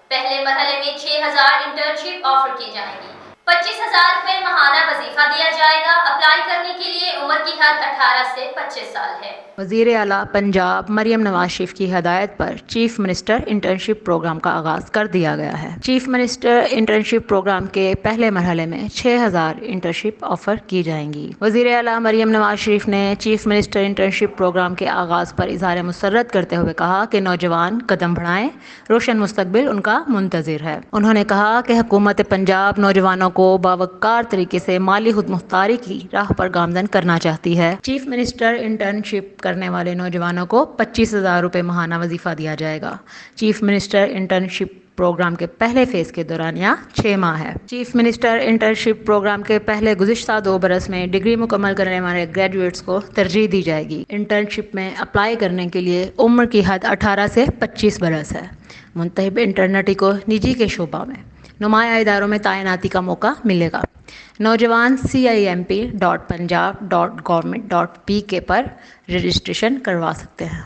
پہلے مرحلے میں 6,000 انٹرنشپ آفر کی جائیں گی۔ 25,000 روپے ماہانہ وظیفہ دیا جائے گا۔ اپلائی کرنے کے لیے عمر کی حد 18 سے 25 سال ہے۔ وزیر اعلیٰ پنجاب مریم نواز شریف کی ہدایت پر چیف منسٹر انٹرنشپ پروگرام کا آغاز کر دیا گیا ہے۔ چیف منسٹر انٹرنشپ پروگرام کے پہلے مرحلے میں 6,000 انٹرنشپ آفر کی جائیں گی۔ وزیر اعلیٰ مریم نواز شریف نے چیف منسٹر انٹرنشپ پروگرام کے آغاز پر اظہار مسرت کرتے ہوئے کہا کہ نوجوان قدم بڑھائیں، روشن مستقبل ان کا منتظر ہے۔ انہوں نے کہا کہ حکومت پنجاب نوجوانوں کو باوقار طریقے سے مالی خود مختاری کی راہ پر گامزن کرنا چاہتی ہے۔ چیف منسٹر انٹرنشپ کرنے والے نوجوانوں کو 25,000 روپے ماہانہ وظیفہ دیا جائے گا۔ چیف منسٹر انٹرنشپ پروگرام کے پہلے فیز کے دورانیہ 6 ماہ ہے۔ چیف منسٹر انٹرنشپ پروگرام کے پہلے گزشتہ 2 برس میں ڈگری مکمل کرنے والے گریجویٹس کو ترجیح دی جائے گی۔ انٹرنشپ میں اپلائی کرنے کے لیے عمر کی حد 18 سے 25 برس ہے۔ منتخب انٹرنٹی کو نجی کے شعبہ میں نمایاں اداروں میں تعیناتی کا موقع ملے گا۔ نوجوان CIMP.punjab.government.pk پر رجسٹریشن کروا سکتے ہیں۔